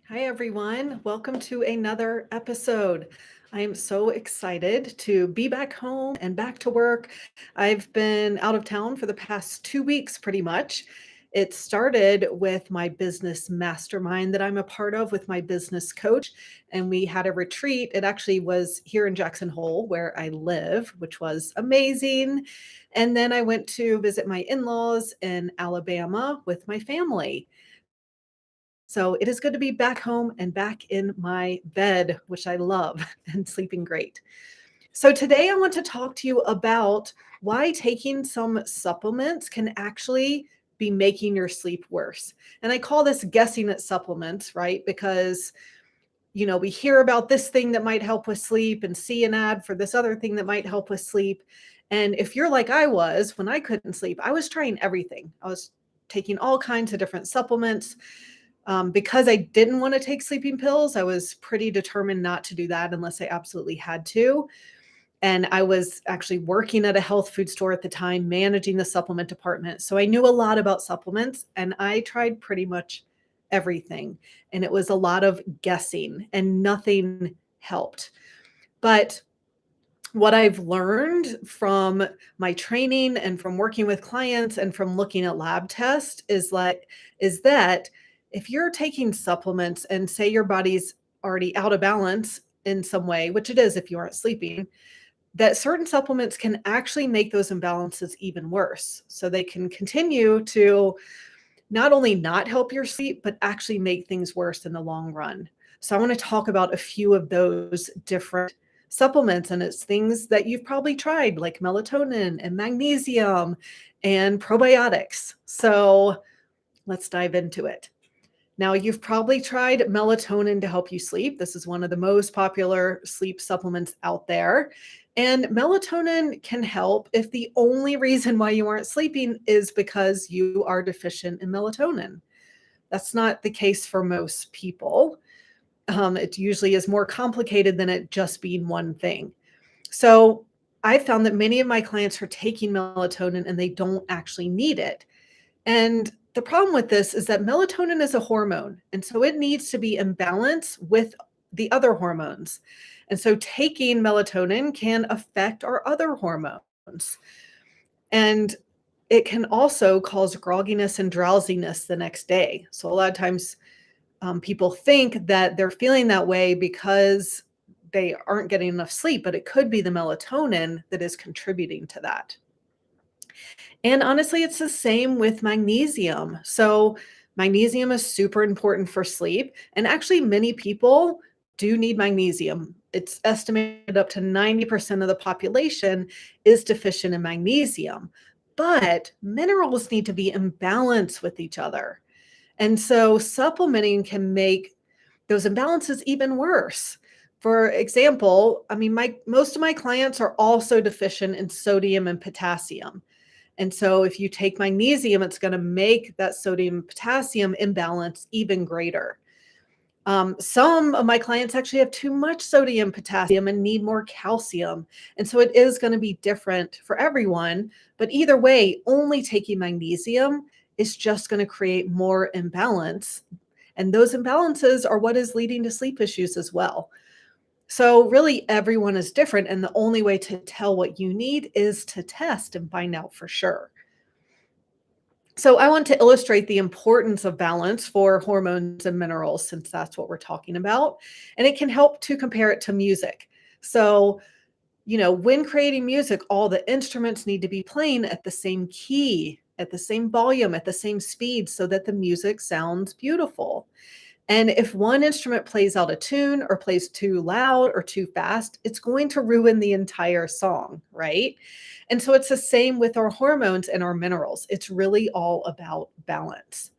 Hi, everyone. Welcome to another episode. I am so excited to be back home and back to work. I've been out of town for the past 2 weeks, pretty much. It started with my business mastermind that I'm a part of with my business coach, and we had a retreat. It actually was here in Jackson Hole, where I live, which was amazing. And then I went to visit my in laws in Alabama with my family. So it is good to be back home and back in my bed, which I love, and sleeping great. So today I want to talk to you about why taking some supplements can actually be making your sleep worse. And I call this guessing at supplements, right? Because we hear about this thing that might help with sleep and see an ad for this other thing that might help with sleep. And if you're like I was when I couldn't sleep, I was trying everything. I was taking all kinds of different supplements. Because I didn't want to take sleeping pills, I was pretty determined not to do that unless I absolutely had to. And I was actually working at a health food store at the time, managing the supplement department. So I knew a lot about supplements and I tried pretty much everything. And it was a lot of guessing and nothing helped. But what I've learned from my training and from working with clients and from looking at lab tests is that if you're taking supplements and say your body's already out of balance in some way, which it is if you aren't sleeping, that certain supplements can actually make those imbalances even worse. So they can continue to not only not help your sleep, but actually make things worse in the long run. So I want to talk about a few of those different supplements, and it's things that you've probably tried, like melatonin and magnesium and probiotics. So let's dive into it. Now, you've probably tried melatonin to help you sleep. This is one of the most popular sleep supplements out there. And melatonin can help if the only reason why you aren't sleeping is because you are deficient in melatonin. That's not the case for most people. It usually is more complicated than it just being one thing. So I found that many of my clients are taking melatonin and they don't actually need it. And the problem with this is that melatonin is a hormone, and so it needs to be in balance with the other hormones. And so taking melatonin can affect our other hormones. And it can also cause grogginess and drowsiness the next day. So a lot of times people think that they're feeling that way because they aren't getting enough sleep, but it could be the melatonin that is contributing to that. And honestly, it's the same with magnesium. So, magnesium is super important for sleep. And actually, many people do need magnesium. It's estimated up to 90% of the population is deficient in magnesium. But minerals need to be in balance with each other. And so, supplementing can make those imbalances even worse. For example, I mean, most of my clients are also deficient in sodium and potassium. And so if you take magnesium, it's going to make that sodium potassium imbalance even greater. Some of my clients actually have too much sodium potassium and need more calcium. And so it is going to be different for everyone. But either way, only taking magnesium is just going to create more imbalance. And those imbalances are what is leading to sleep issues as well. So, really, everyone is different. And the only way to tell what you need is to test and find out for sure. So, I want to illustrate the importance of balance for hormones and minerals, since that's what we're talking about. And it can help to compare it to music. So, when creating music, all the instruments need to be playing at the same key, at the same volume, at the same speed, so that the music sounds beautiful. And if one instrument plays out of tune or plays too loud or too fast, it's going to ruin the entire song, right? And so it's the same with our hormones and our minerals. It's really all about balance.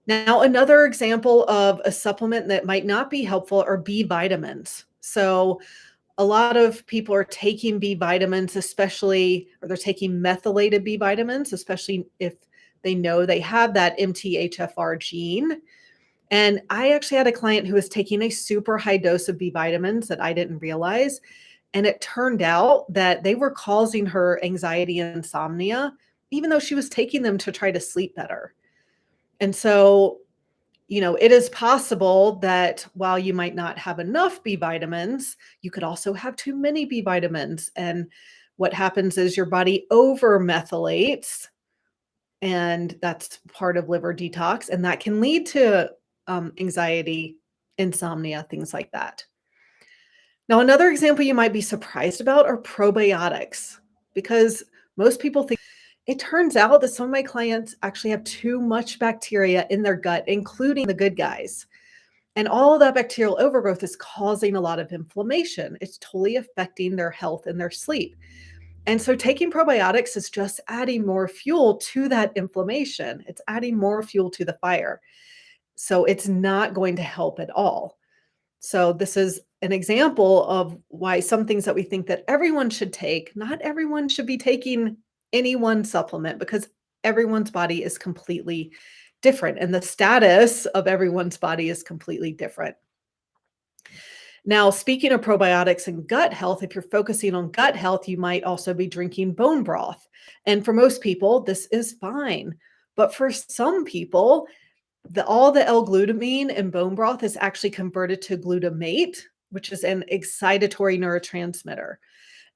Now, another example of a supplement that might not be helpful are B vitamins. So, a lot of people are taking B vitamins, especially, or they're taking methylated B vitamins, especially if they know they have that MTHFR gene. And I actually had a client who was taking a super high dose of B vitamins that I didn't realize. And it turned out that they were causing her anxiety and insomnia, even though she was taking them to try to sleep better. And so It is possible that while you might not have enough B vitamins, you could also have too many B vitamins. And what happens is your body over methylates, and that's part of liver detox, and that can lead to anxiety, insomnia, things like that. Now, another example you might be surprised about are probiotics, because most people think it turns out that some of my clients actually have too much bacteria in their gut, including the good guys. And all of that bacterial overgrowth is causing a lot of inflammation. It's totally affecting their health and their sleep. And so taking probiotics is just adding more fuel to that inflammation. It's adding more fuel to the fire. So it's not going to help at all. So this is an example of why some things that we think that everyone should take, not everyone should be taking any one supplement, because everyone's body is completely different and the status of everyone's body is completely different. Now, speaking of probiotics and gut health, if you're focusing on gut health, you might also be drinking bone broth. And for most people, this is fine. But for some people, all the L-glutamine in bone broth is actually converted to glutamate, which is an excitatory neurotransmitter.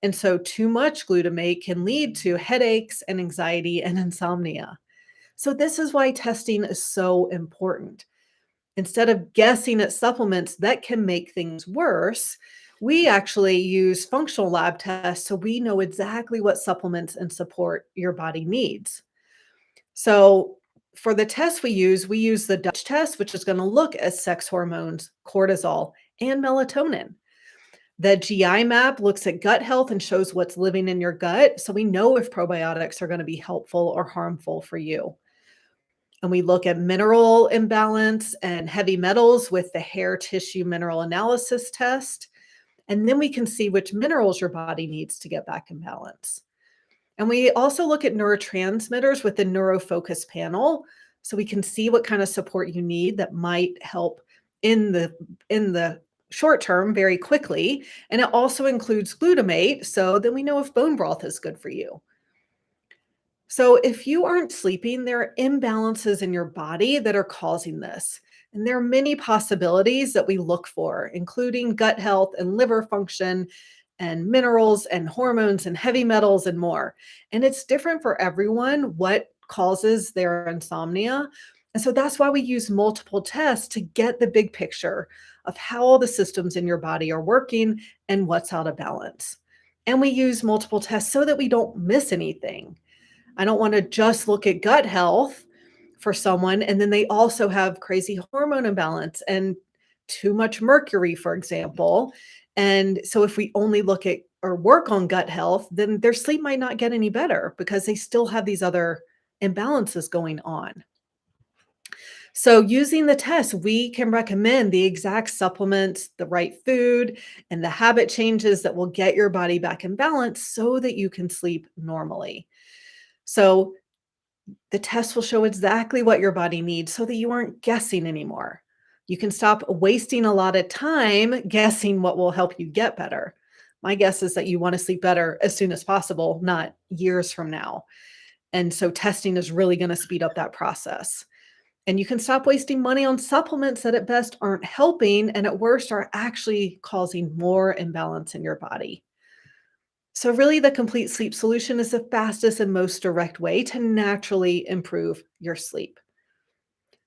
And so too much glutamate can lead to headaches and anxiety and insomnia. So this is why testing is so important. Instead of guessing at supplements that can make things worse, we actually use functional lab tests so we know exactly what supplements and support your body needs. So for the tests we use the Dutch test, which is going to look at sex hormones, cortisol, and melatonin. The GI map looks at gut health and shows what's living in your gut. So we know if probiotics are going to be helpful or harmful for you. And we look at mineral imbalance and heavy metals with the hair tissue mineral analysis test. And then we can see which minerals your body needs to get back in balance. And we also look at neurotransmitters with the neurofocus panel, so we can see what kind of support you need that might help in the short term very quickly. And it also includes glutamate, so then we know if bone broth is good for you. So if you aren't sleeping, there are imbalances in your body that are causing this. And there are many possibilities that we look for, including gut health and liver function and minerals and hormones and heavy metals and more. And it's different for everyone what causes their insomnia. And so that's why we use multiple tests to get the big picture of how all the systems in your body are working and what's out of balance. And we use multiple tests so that we don't miss anything. I don't want to just look at gut health for someone and then they also have crazy hormone imbalance and too much mercury, for example. And so if we only look at or work on gut health, then their sleep might not get any better because they still have these other imbalances going on. So using the test, we can recommend the exact supplements, the right food, and the habit changes that will get your body back in balance so that you can sleep normally. So the test will show exactly what your body needs so that you aren't guessing anymore. You can stop wasting a lot of time guessing what will help you get better. My guess is that you want to sleep better as soon as possible, not years from now. And so testing is really going to speed up that process. And you can stop wasting money on supplements that at best aren't helping and at worst are actually causing more imbalance in your body. So, really, the complete sleep solution is the fastest and most direct way to naturally improve your sleep.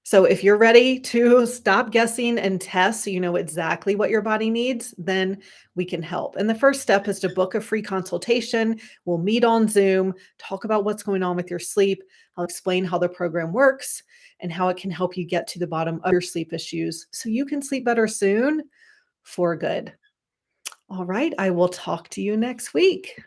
So, if you're ready to stop guessing and test so you know exactly what your body needs, then we can help. And the first step is to book a free consultation. We'll meet on Zoom, talk about what's going on with your sleep. I'll explain how the program works and how it can help you get to the bottom of your sleep issues so you can sleep better soon for good. All right, I will talk to you next week.